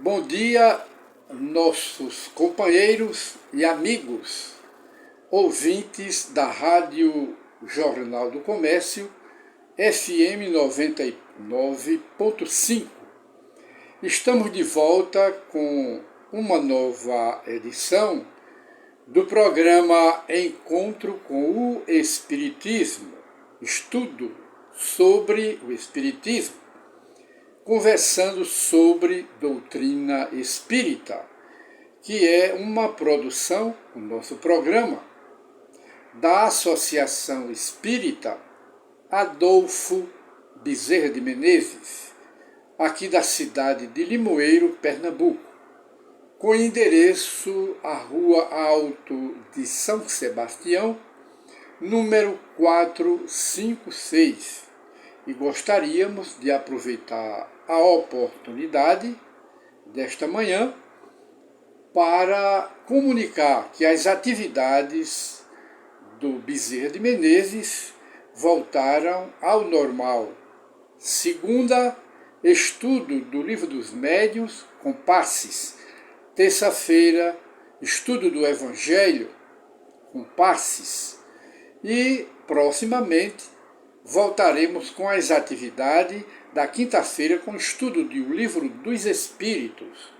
Bom dia, nossos companheiros e amigos, ouvintes da Rádio Jornal do Comércio, FM 99.5. Estamos de volta com uma nova edição do programa Encontro com o Espiritismo, estudo sobre o Espiritismo, conversando sobre doutrina espírita, que é uma produção, o nosso programa, da Associação Espírita Adolfo Bezerra de Menezes, aqui da cidade de Limoeiro, Pernambuco, com endereço à Rua Alto de São Sebastião, número 456. E gostaríamos de aproveitar a oportunidade desta manhã para comunicar que as atividades do Bezerra de Menezes voltaram ao normal. Segunda, estudo do Livro dos Médiuns com passes. Terça-feira, estudo do Evangelho com passes. E, proximamente, voltaremos com as atividades da quinta-feira com o estudo do Livro dos Espíritos.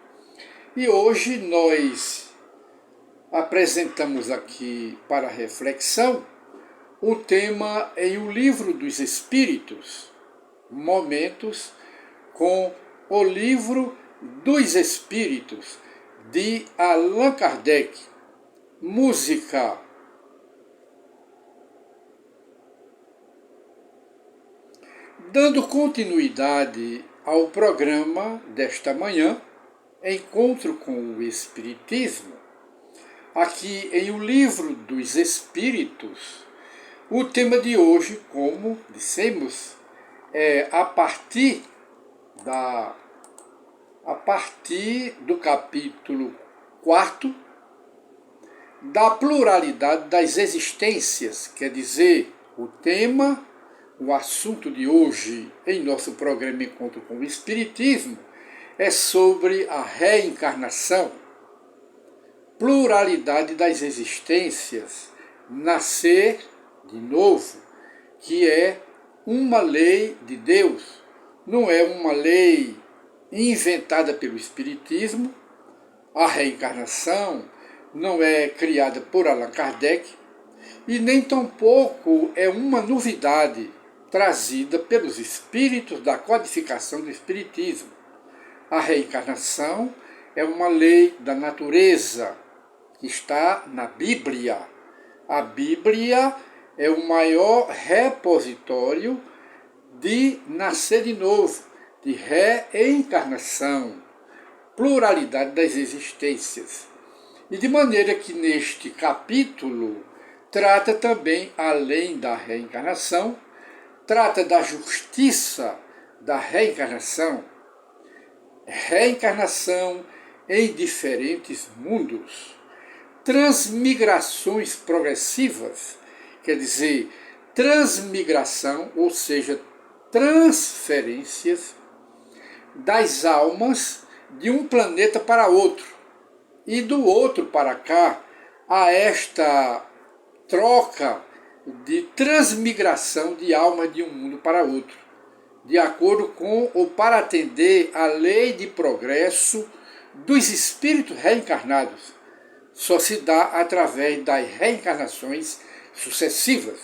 E hoje nós apresentamos aqui para reflexão o tema em O Livro dos Espíritos, Momentos com o Livro dos Espíritos, de Allan Kardec, música. Dando continuidade ao programa desta manhã, Encontro com o Espiritismo, aqui em O Livro dos Espíritos, o tema de hoje, como dissemos, é a partir do capítulo 4 da pluralidade das existências, quer dizer, o assunto de hoje em nosso programa Encontro com o Espiritismo é sobre a reencarnação, pluralidade das existências, nascer de novo, que é uma lei de Deus, não é uma lei inventada pelo Espiritismo. A reencarnação não é criada por Allan Kardec e nem tampouco é uma novidade trazida pelos espíritos da codificação do Espiritismo. A reencarnação é uma lei da natureza que está na Bíblia. A Bíblia é o maior repositório de nascer de novo, de reencarnação, pluralidade das existências. E de maneira que neste capítulo trata também, além da reencarnação, trata da justiça da reencarnação, reencarnação em diferentes mundos, transmigrações progressivas, quer dizer, transmigração, ou seja, transferências das almas de um planeta para outro e do outro para cá, a esta troca de transmigração de almas de um mundo para outro, de acordo com ou para atender à lei de progresso dos espíritos reencarnados. Só se dá através das reencarnações sucessivas.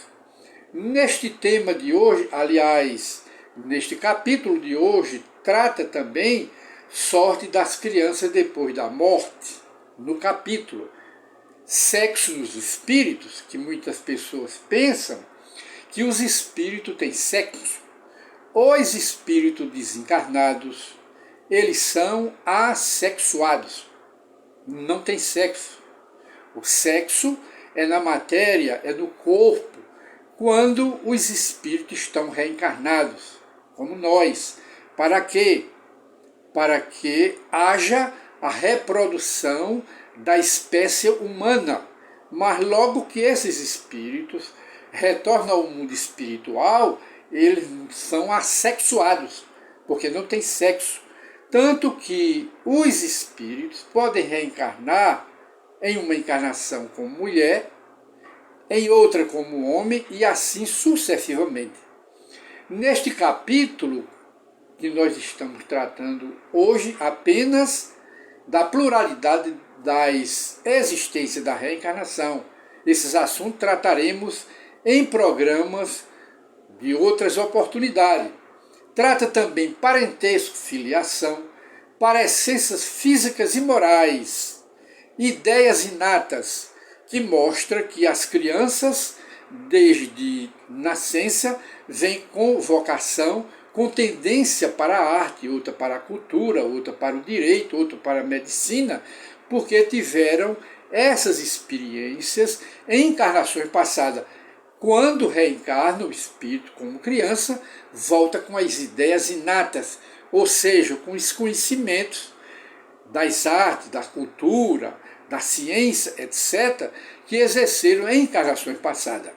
Neste tema de hoje, aliás, neste capítulo de hoje, trata também sorte das crianças depois da morte. No capítulo Sexo dos Espíritos, que muitas pessoas pensam que os espíritos têm sexo. Os espíritos desencarnados, eles são assexuados, não têm sexo. O sexo é na matéria, é no corpo, quando os espíritos estão reencarnados, como nós. Para quê? Para que haja a reprodução da espécie humana. Mas logo que esses espíritos retornam ao mundo espiritual, eles são assexuados, porque não tem sexo. tanto que os espíritos podem reencarnar em uma encarnação como mulher, em outra como homem e assim sucessivamente. Neste capítulo que nós estamos tratando hoje apenas da pluralidade das existências da reencarnação. Esses assuntos trataremos em programas de outras oportunidades. Trata também parentesco, filiação, parecências físicas e morais, ideias inatas, que mostra que as crianças, desde nascença, vêm com vocação, com tendência para a arte, outra para a cultura, outra para o direito, outra para a medicina, porque tiveram essas experiências em encarnações passadas. Quando reencarna o espírito como criança, volta com as ideias inatas, ou seja, com os conhecimentos das artes, da cultura, da ciência, etc., que exerceram em encarnações passadas.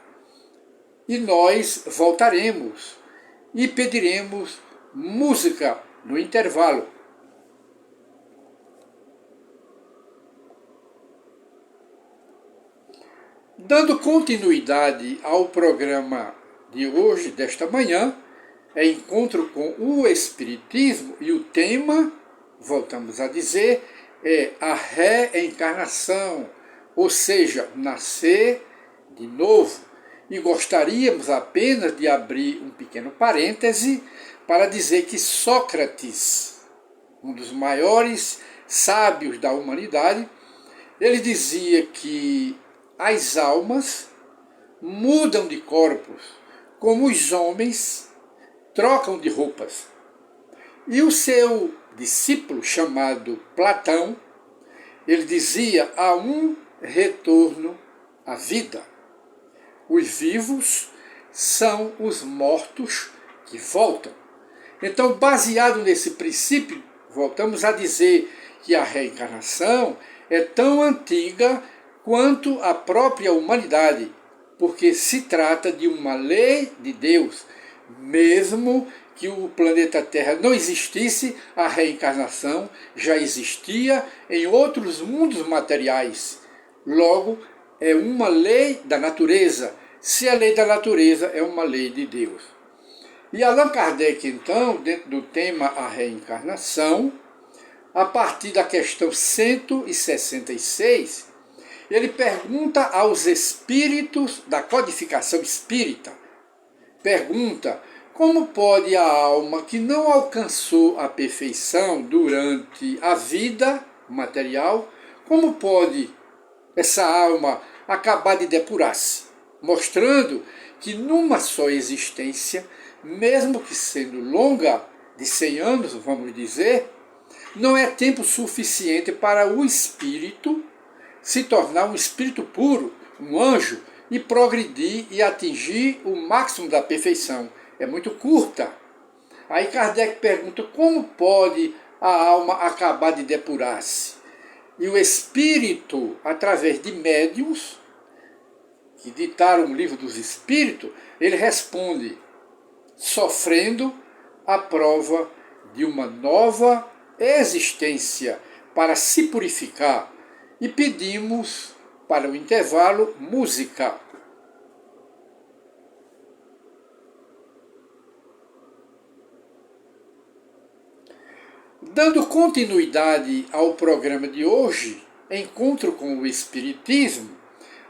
E nós voltaremos e pediremos música no intervalo. Dando continuidade ao programa de hoje, desta manhã, é encontro com o Espiritismo e o tema, voltamos a dizer, é a reencarnação, ou seja, nascer de novo. E gostaríamos apenas de abrir um pequeno parêntese para dizer que Sócrates, um dos maiores sábios da humanidade, ele dizia que as almas mudam de corpos como os homens trocam de roupas. E o seu discípulo, chamado Platão, ele dizia: há um retorno à vida. Os vivos são os mortos que voltam. Então, baseado nesse princípio, voltamos a dizer que a reencarnação é tão antiga quanto a própria humanidade, porque se trata de uma lei de Deus. Mesmo que o planeta Terra não existisse, a reencarnação já existia em outros mundos materiais. Logo, é uma lei da natureza, se a lei da natureza é uma lei de Deus. E Allan Kardec, então, dentro do tema a reencarnação, a partir da questão 166, ele pergunta aos espíritos da codificação espírita, pergunta: como pode a alma que não alcançou a perfeição durante a vida material, como pode essa alma acabar de depurar-se? Mostrando que numa só existência, mesmo que sendo longa, de 100 anos, vamos dizer, não é tempo suficiente para o espírito se tornar um espírito puro, um anjo, e progredir e atingir o máximo da perfeição. É muito curta. Aí Kardec pergunta: como pode a alma acabar de depurar-se? E o espírito, através de médiuns, que ditaram o livro dos espíritos, ele responde: sofrendo a prova de uma nova existência para se purificar. E pedimos, para o intervalo, música. Dando continuidade ao programa de hoje, Encontro com o Espiritismo,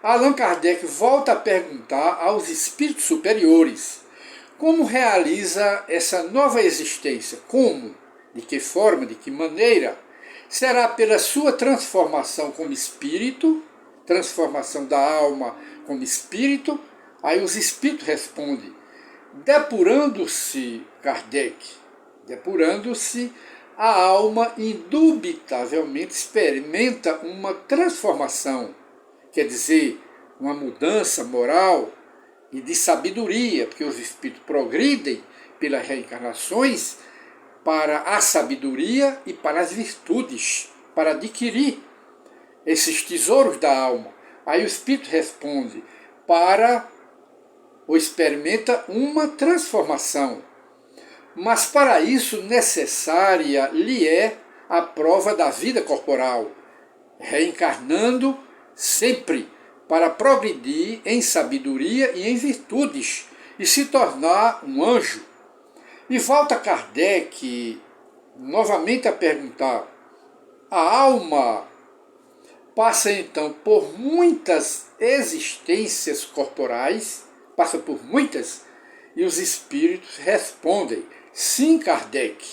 Allan Kardec volta a perguntar aos espíritos superiores como realiza essa nova existência, como, de que forma, de que maneira. Será pela sua transformação como espírito, transformação da alma como espírito? Aí os espíritos respondem: depurando-se, Kardec, depurando-se, a alma indubitavelmente experimenta uma transformação, quer dizer, uma mudança moral e de sabedoria, porque os espíritos progridem pelas reencarnações para a sabedoria e para as virtudes, para adquirir esses tesouros da alma. Aí o espírito responde: para ou experimenta uma transformação. mas para isso necessária lhe é a prova da vida corporal, reencarnando sempre para progredir em sabedoria e em virtudes e se tornar um anjo. E volta Kardec novamente a perguntar: a alma passa então por muitas existências corporais, passa por muitas, e os espíritos respondem: sim, Kardec,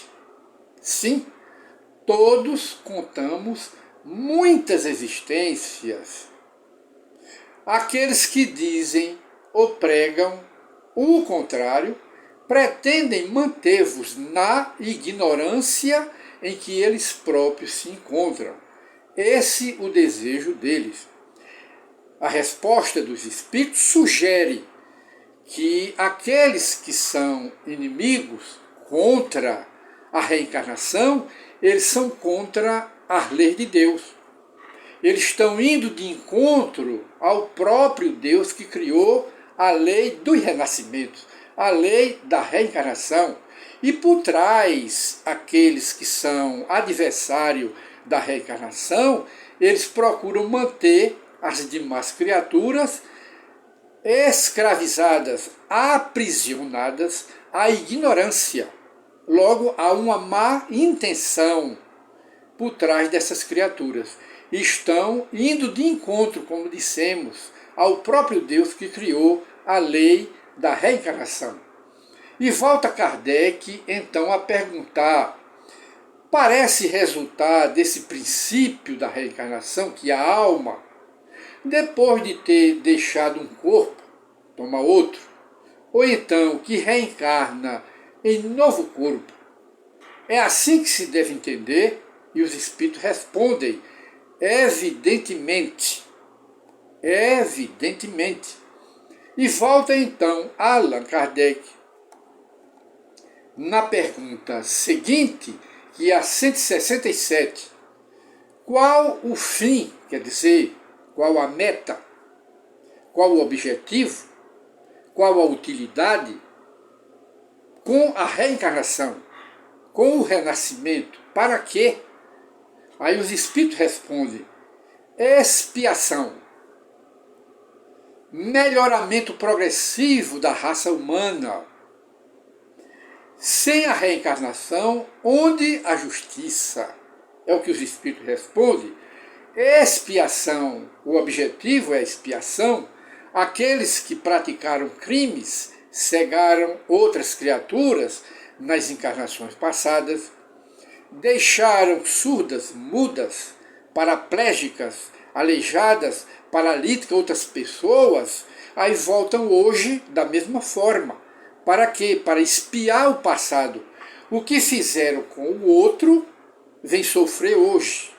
sim, todos contamos muitas existências. Aqueles que dizem ou pregam o contrário pretendem manter-vos na ignorância em que eles próprios se encontram. Esse o desejo deles. A resposta dos espíritos sugere que aqueles que são inimigos contra a reencarnação, eles são contra a lei de Deus. Eles estão indo de encontro ao próprio Deus que criou a lei dos renascimentos, a lei da reencarnação. E por trás, aqueles que são adversários da reencarnação, eles procuram manter as demais criaturas escravizadas, aprisionadas à ignorância. Logo, há uma má intenção por trás dessas criaturas. Estão indo de encontro, como dissemos, ao próprio Deus que criou a lei da reencarnação. E volta Kardec, então, a perguntar: parece resultar desse princípio da reencarnação que a alma, depois de ter deixado um corpo, toma outro, ou então que reencarna em novo corpo. É assim que se deve entender? E os espíritos respondem: evidentemente. Evidentemente. E volta então Allan Kardec na pergunta seguinte, que é a 167. Qual o fim, quer dizer, qual a meta, qual o objetivo, qual a utilidade com a reencarnação, com o renascimento? Para quê? Aí os espíritos respondem: expiação, melhoramento progressivo da raça humana. Sem a reencarnação, onde a justiça? É o que os espíritos respondem. Expiação, o objetivo é a expiação. Aqueles que praticaram crimes, cegaram outras criaturas nas encarnações passadas, deixaram surdas, mudas, paraplégicas, aleijadas, paralíticas outras pessoas, aí voltam hoje da mesma forma. Para quê? Para expiar o passado. O que fizeram com o outro, vem sofrer hoje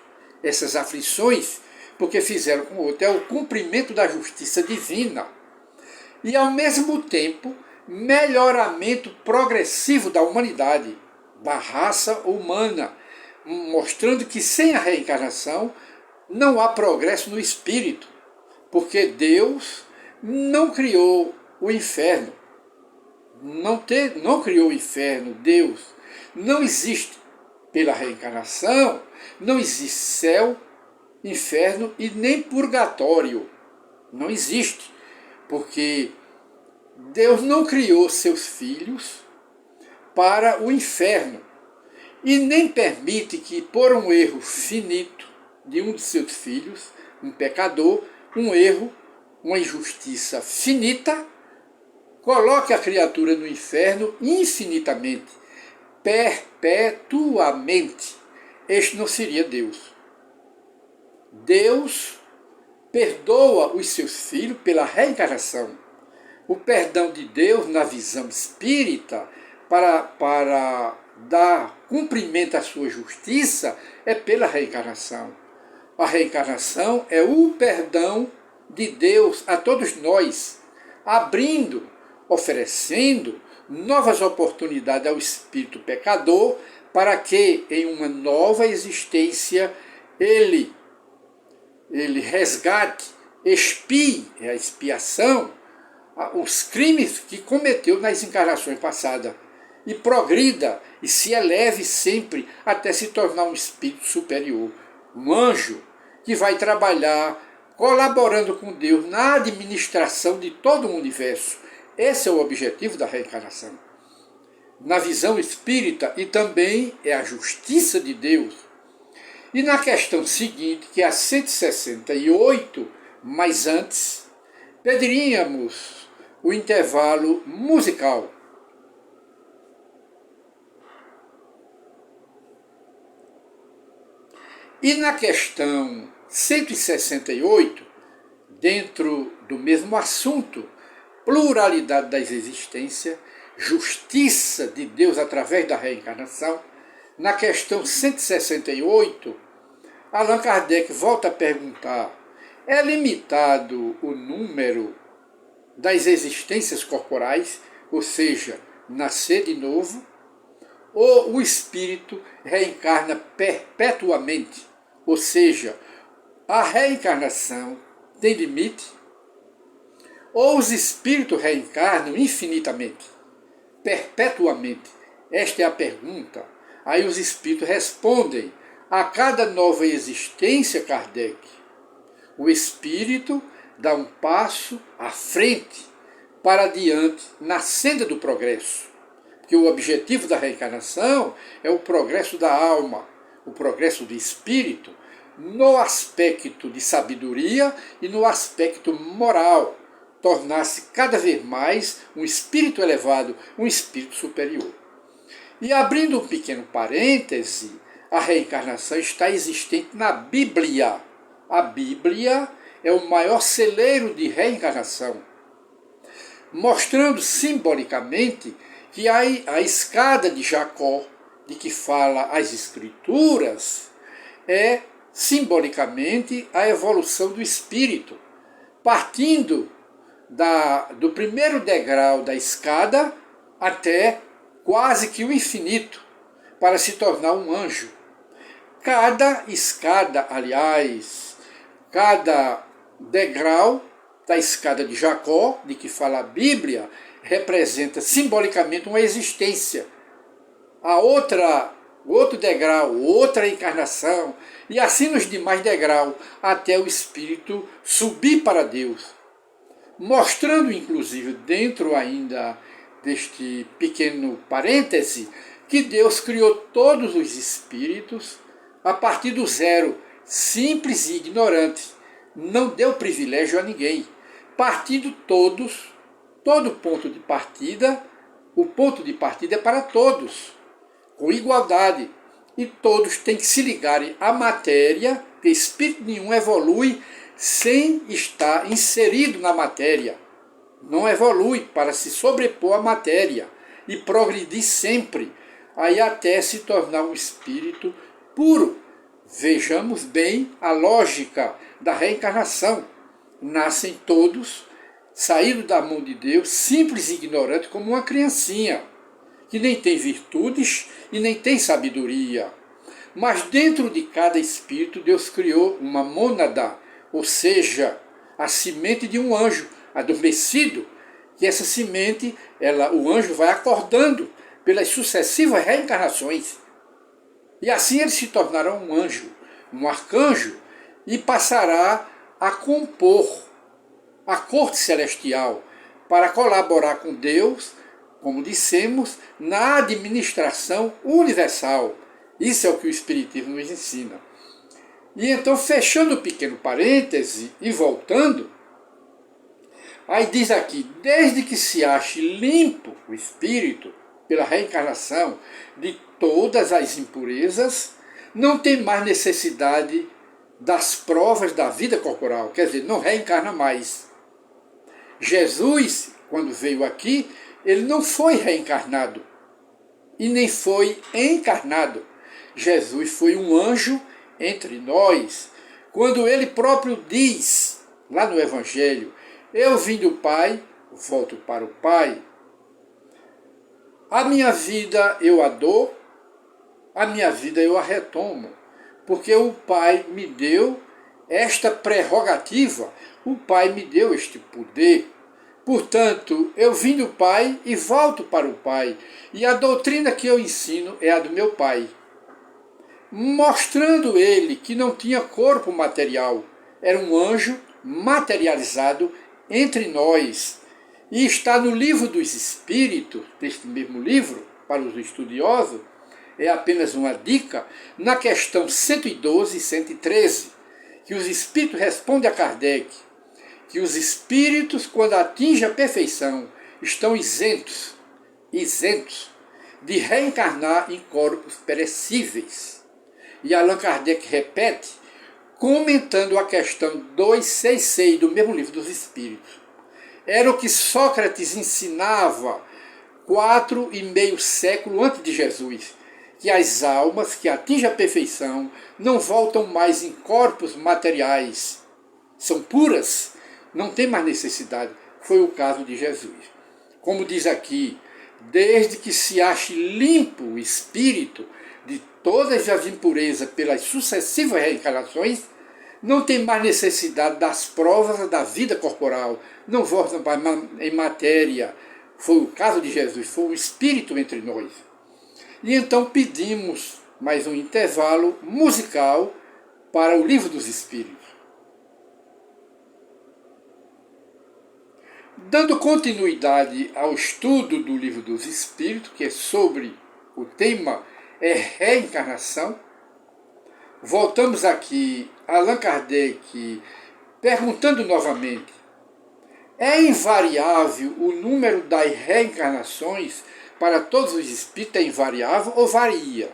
essas aflições, porque fizeram com o outro. É o cumprimento da justiça divina. E, ao mesmo tempo, melhoramento progressivo da humanidade, da raça humana, mostrando que sem a reencarnação não há progresso no espírito, porque Deus não criou o inferno. Não criou o inferno, Deus. Não existe pela reencarnação, não existe céu, inferno e nem purgatório. Não existe, porque Deus não criou seus filhos para o inferno e nem permite que, por um erro finito de um de seus filhos, um pecador, um erro, uma injustiça finita, coloque a criatura no inferno infinitamente, perpetuamente. Este não seria Deus. Deus perdoa os seus filhos pela reencarnação. O perdão de Deus, na visão espírita, para dar cumprimento à sua justiça, é pela reencarnação. A reencarnação é o perdão de Deus a todos nós, abrindo, oferecendo novas oportunidades ao espírito pecador para que em uma nova existência ele resgate, expie, é a expiação, os crimes que cometeu nas encarnações passadas. e progrida e se eleve sempre até se tornar um espírito superior, um anjo que vai trabalhar colaborando com Deus na administração de todo o universo. Esse é o objetivo da reencarnação. Na visão espírita, e também é a justiça de Deus. E na questão seguinte, que é a 168, mas antes, pediríamos o intervalo musical. E na questão 168, dentro do mesmo assunto, pluralidade das existências, justiça de Deus através da reencarnação, na questão 168, Allan Kardec volta a perguntar: é limitado o número das existências corporais, ou seja, nascer de novo, ou o espírito reencarna perpetuamente, ou seja, a reencarnação tem limite, ou os espíritos reencarnam infinitamente, perpetuamente? Esta é a pergunta. Aí os espíritos respondem: a cada nova existência, Kardec, o espírito dá um passo à frente, para adiante, na senda do progresso. Porque o objetivo da reencarnação é o progresso da alma, o progresso do espírito, no aspecto de sabedoria e no aspecto moral, tornar-se cada vez mais um espírito elevado, um espírito superior. E abrindo um pequeno parêntese, a reencarnação está existente na Bíblia. A Bíblia é o maior celeiro de reencarnação, mostrando simbolicamente que a escada de Jacó, de que fala as Escrituras, é simbolicamente a evolução do espírito, partindo do primeiro degrau da escada até quase que o infinito, para se tornar um anjo. Cada escada, aliás, cada degrau da escada de Jacó, de que fala a Bíblia, representa simbolicamente uma existência. Outro degrau, outra encarnação, e assim nos demais degraus, até o espírito subir para Deus. Mostrando, inclusive, dentro ainda deste pequeno parêntese, que Deus criou todos os espíritos a partir do zero, simples e ignorante. Não deu privilégio a ninguém. Partindo todos, todo ponto de partida, o ponto de partida é para todos, com igualdade. E todos têm que se ligarem à matéria, porque espírito nenhum evolui sem estar inserido na matéria. Não evolui para se sobrepor à matéria e progredir sempre, aí até se tornar um espírito puro. Vejamos bem a lógica da reencarnação. Nascem todos, saídos da mão de Deus, simples e ignorantes como uma criancinha, que nem tem virtudes e nem tem sabedoria. Mas dentro de cada espírito Deus criou uma mônada, ou seja, a semente de um anjo adormecido, que essa semente, o anjo vai acordando pelas sucessivas reencarnações. E assim ele se tornará um anjo, um arcanjo, e passará a compor a corte celestial para colaborar com Deus, como dissemos, na administração universal. Isso é o que o Espiritismo nos ensina. E então, fechando o pequeno parêntese e voltando, aí diz aqui: desde que se ache limpo o espírito pela reencarnação de todas as impurezas, não tem mais necessidade das provas da vida corporal, quer dizer, não reencarna mais. Jesus, quando veio aqui, ele não foi reencarnado e nem foi encarnado. Jesus foi um anjo entre nós, quando ele próprio diz, lá no Evangelho: eu vim do Pai, volto para o Pai. A minha vida eu a dou, a minha vida eu a retomo, porque o Pai me deu esta prerrogativa, o Pai me deu este poder. Portanto, eu vim do Pai e volto para o Pai, e a doutrina que eu ensino é a do meu Pai. Mostrando ele que não tinha corpo material, era um anjo materializado entre nós. E está no livro dos Espíritos, deste mesmo livro, para os estudiosos, é apenas uma dica, na questão 112 e 113, que os Espíritos respondem a Kardec, que os Espíritos, quando atingem a perfeição, estão isentos de reencarnar em corpos perecíveis. E Allan Kardec repete, comentando a questão 266 do mesmo livro dos Espíritos. Era o que Sócrates ensinava 4,5 séculos antes de Jesus, que as almas que atingem a perfeição não voltam mais em corpos materiais, são puras, não tem mais necessidade. Foi o caso de Jesus. Como diz aqui, desde que se ache limpo o espírito de todas as impurezas pelas sucessivas reencarnações, não tem mais necessidade das provas da vida corporal, não volta mais em matéria. Foi o caso de Jesus, foi o Espírito entre nós. E então pedimos mais um intervalo musical para o Livro dos Espíritos. Dando continuidade ao estudo do Livro dos Espíritos, que é sobre o tema reencarnação, voltamos aqui a Allan Kardec perguntando novamente: é invariável o número das reencarnações para todos os espíritos? É invariável ou varia?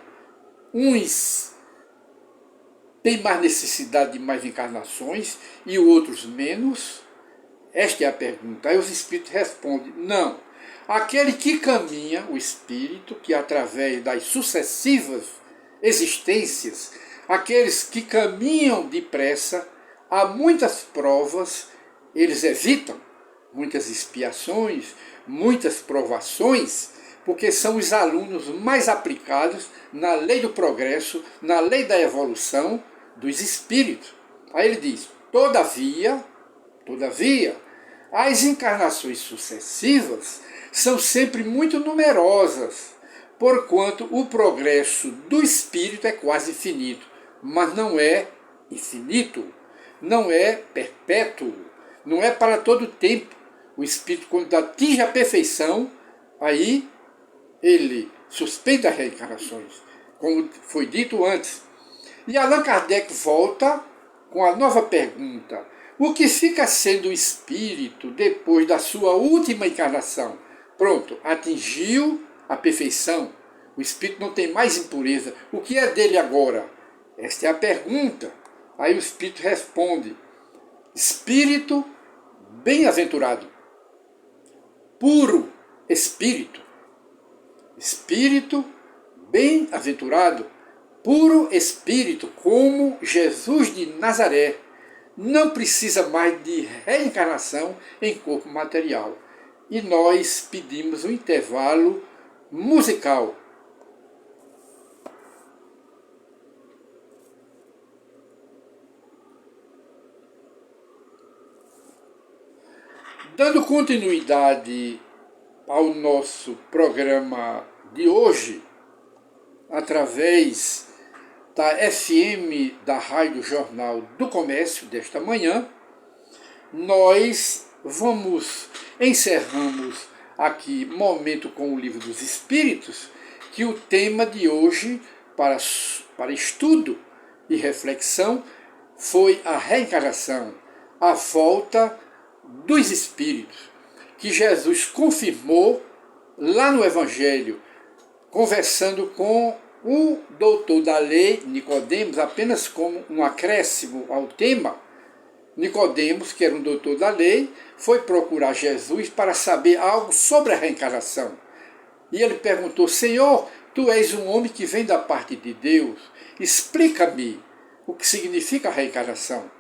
Uns têm mais necessidade de mais encarnações e outros menos? Esta é a pergunta. Aí os espíritos respondem: não. Aquele que caminha, o espírito, que através das sucessivas existências, aqueles que caminham depressa, há muitas provas, eles evitam muitas expiações, muitas provações, porque são os alunos mais aplicados na lei do progresso, na lei da evolução dos espíritos. Aí ele diz: todavia, as encarnações sucessivas são sempre muito numerosas, porquanto o progresso do espírito é quase infinito, mas não é infinito, não é perpétuo, não é para todo tempo. O espírito, quando atinge a perfeição, aí ele suspende as reencarnações, como foi dito antes. E Allan Kardec volta com a nova pergunta: o que fica sendo o espírito depois da sua última encarnação? Pronto, atingiu a perfeição, o espírito não tem mais impureza. O que é dele agora? Esta é a pergunta. Aí o espírito responde: espírito bem-aventurado, puro espírito. Espírito bem-aventurado, puro espírito, como Jesus de Nazaré, não precisa mais de reencarnação em corpo material. E nós pedimos um intervalo musical. Dando continuidade ao nosso programa de hoje, através da FM da Rádio Jornal do Comércio desta manhã, nós encerramos aqui Momento com o Livro dos Espíritos, que o tema de hoje para estudo e reflexão foi a reencarnação, a volta dos espíritos, que Jesus confirmou lá no Evangelho, conversando com o doutor da lei, Nicodemos, apenas como um acréscimo ao tema. Nicodemos, que era um doutor da lei, foi procurar Jesus para saber algo sobre a reencarnação. E ele perguntou: Senhor, tu és um homem que vem da parte de Deus, explica-me o que significa a reencarnação.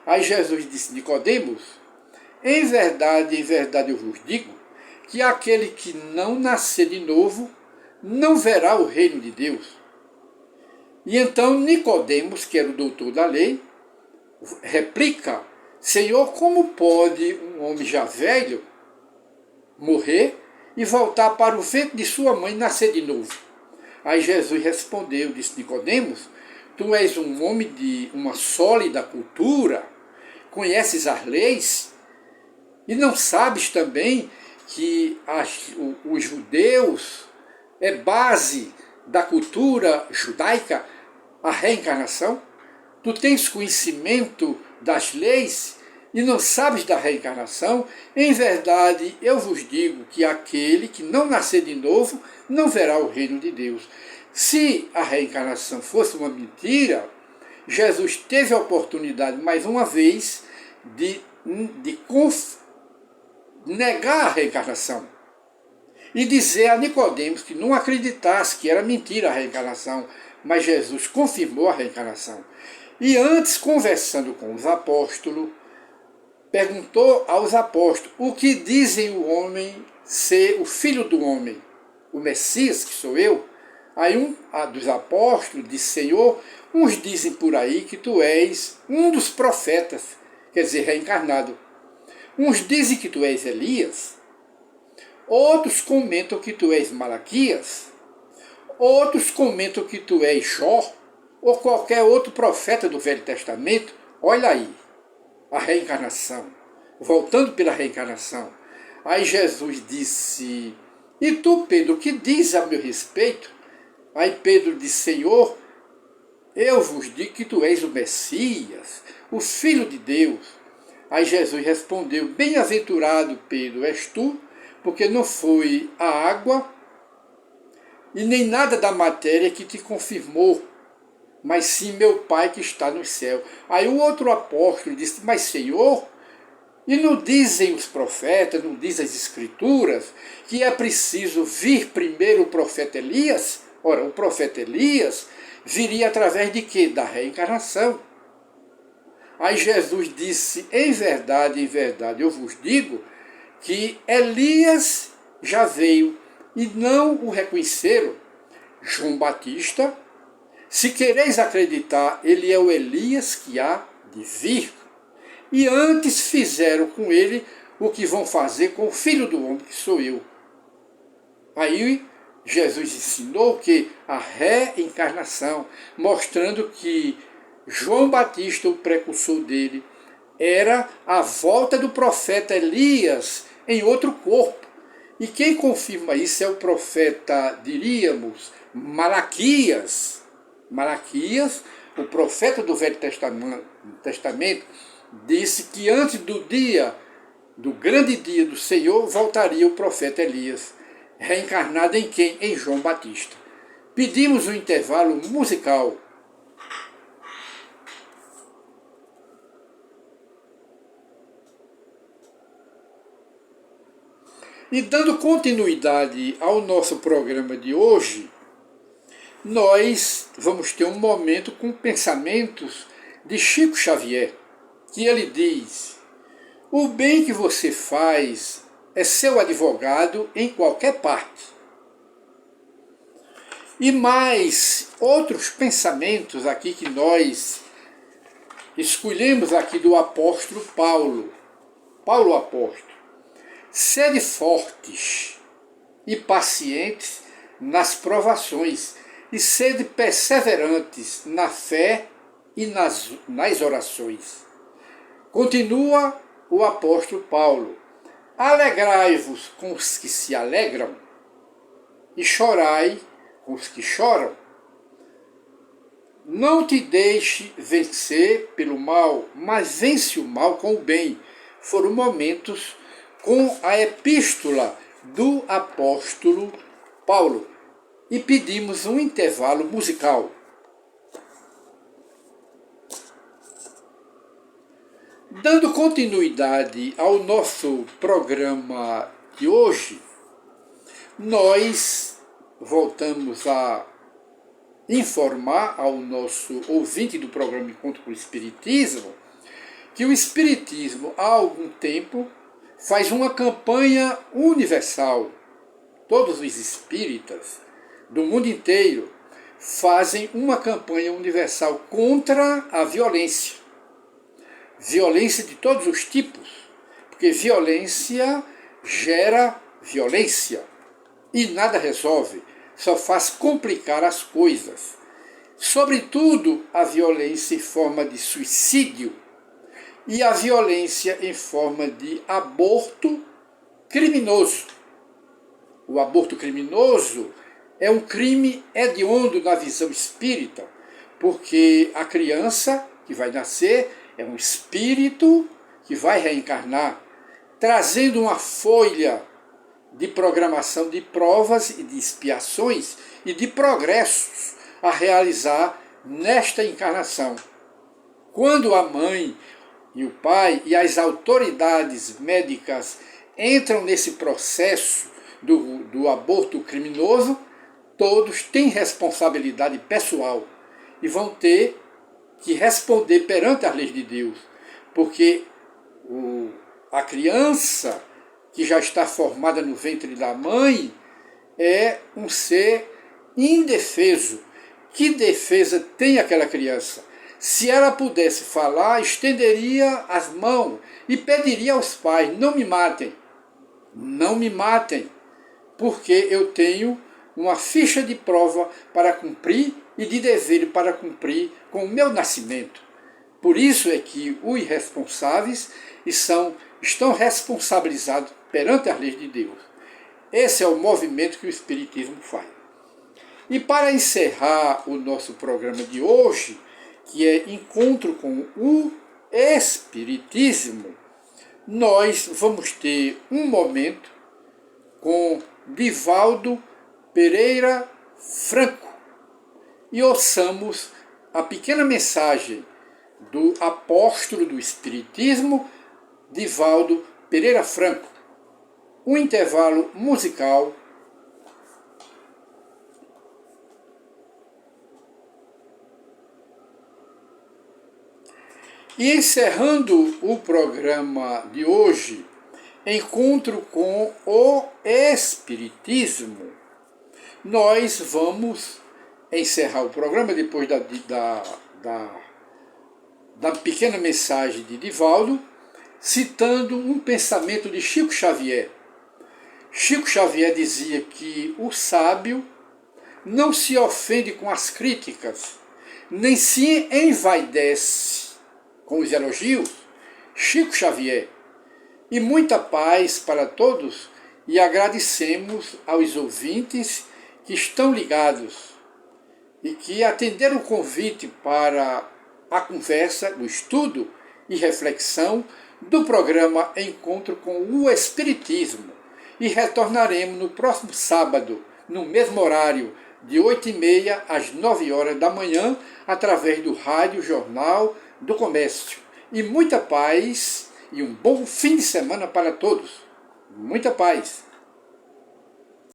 Aí Jesus disse: Nicodemos, em verdade eu vos digo, que aquele que não nascer de novo não verá o reino de Deus. E então Nicodemos, que era o doutor da lei, replica: Senhor, como pode um homem já velho morrer e voltar para o ventre de sua mãe e nascer de novo? Aí Jesus respondeu, disse: Nicodemos, tu és um homem de uma sólida cultura, conheces as leis e não sabes também que os judeus é base da cultura judaica a reencarnação? Tu tens conhecimento das leis e não sabes da reencarnação? Em verdade, eu vos digo que aquele que não nascer de novo não verá o reino de Deus. Se a reencarnação fosse uma mentira, Jesus teve a oportunidade, mais uma vez, de negar a reencarnação e dizer a Nicodemos que não acreditasse que era mentira a reencarnação, mas Jesus confirmou a reencarnação. E antes, conversando com os apóstolos, perguntou aos apóstolos: o que dizem o homem ser o filho do homem, o Messias, que sou eu? Aí um dos apóstolos disse: Senhor, uns dizem por aí que tu és um dos profetas, quer dizer, reencarnado. Uns dizem que tu és Elias, outros comentam que tu és Malaquias, outros comentam que tu és Jó, ou qualquer outro profeta do Velho Testamento. Olha aí, a reencarnação, voltando pela reencarnação. Aí Jesus disse: e tu, Pedro, o que diz a meu respeito? Aí Pedro disse: Senhor, eu vos digo que tu és o Messias, o Filho de Deus. Aí Jesus respondeu: bem-aventurado, Pedro, és tu, porque não foi a água e nem nada da matéria que te confirmou, mas sim meu Pai que está no céu. Aí o outro apóstolo disse: mas Senhor, e não dizem os profetas, não dizem as escrituras, que é preciso vir primeiro o profeta Elias? Ora, o profeta Elias viria através de quê? Da reencarnação. Aí Jesus disse: em verdade, eu vos digo que Elias já veio e não o reconheceram. João Batista, se quereis acreditar, ele é o Elias que há de vir. E antes fizeram com ele o que vão fazer com o Filho do Homem, que sou eu. Aí Jesus ensinou que a reencarnação, mostrando que João Batista, o precursor dele, era a volta do profeta Elias em outro corpo. E quem confirma isso é o profeta, diríamos, Malaquias. Malaquias, o profeta do Velho Testamento, disse que antes do grande dia do Senhor, voltaria o profeta Elias, reencarnado em quem? Em João Batista. Pedimos um intervalo musical. E dando continuidade ao nosso programa de hoje, nós vamos ter um momento com pensamentos de Chico Xavier, que ele diz: o bem que você faz é seu advogado em qualquer parte. E mais outros pensamentos aqui que nós escolhemos aqui do apóstolo Paulo. Paulo apóstolo: sede fortes e pacientes nas provações, e sede perseverantes na fé e nas orações. Continua o apóstolo Paulo: alegrai-vos com os que se alegram, e chorai com os que choram. Não te deixe vencer pelo mal, mas vence o mal com o bem. Foram momentos com a epístola do apóstolo Paulo. E pedimos um intervalo musical. Dando continuidade ao nosso programa de hoje, nós voltamos a informar ao nosso ouvinte do programa Encontro com o Espiritismo que o Espiritismo, há algum tempo, faz uma campanha universal. Todos os espíritas do mundo inteiro fazem uma campanha universal contra a violência. Violência de todos os tipos, porque violência gera violência e nada resolve, só faz complicar as coisas. Sobretudo a violência em forma de suicídio e a violência em forma de aborto criminoso. O aborto criminoso é um crime hediondo na visão espírita, porque a criança que vai nascer é um espírito que vai reencarnar, trazendo uma folha de programação de provas e de expiações e de progressos a realizar nesta encarnação. Quando a mãe e o pai e as autoridades médicas entram nesse processo do aborto criminoso, todos têm responsabilidade pessoal e vão ter que responder perante as leis de Deus, porque a criança que já está formada no ventre da mãe é um ser indefeso. Que defesa tem aquela criança? Se ela pudesse falar, estenderia as mãos e pediria aos pais: não me matem, não me matem, porque eu tenho uma ficha de prova para cumprir e de dever para cumprir com o meu nascimento. Por isso é que os irresponsáveis estão responsabilizados perante as leis de Deus. Esse é o movimento que o Espiritismo faz. E para encerrar o nosso programa de hoje, que é Encontro com o Espiritismo, nós vamos ter um momento com Divaldo Pereira Franco e ouçamos a pequena mensagem do apóstolo do Espiritismo, Divaldo Pereira Franco. Um intervalo musical. E encerrando o programa de hoje, Encontro com o Espiritismo, nós vamos encerrar o programa depois da pequena mensagem de Divaldo, citando um pensamento de Chico Xavier. Chico Xavier dizia que o sábio não se ofende com as críticas, nem se envaidece com os elogios. Chico Xavier. E muita paz para todos, e agradecemos aos ouvintes que estão ligados e que atenderam o convite para a conversa, o estudo e reflexão do programa Encontro com o Espiritismo. E retornaremos no próximo sábado, no mesmo horário, de 8h30 às 9h da manhã, através do Rádio Jornal do Comércio. E muita paz e um bom fim de semana para todos. Muita paz.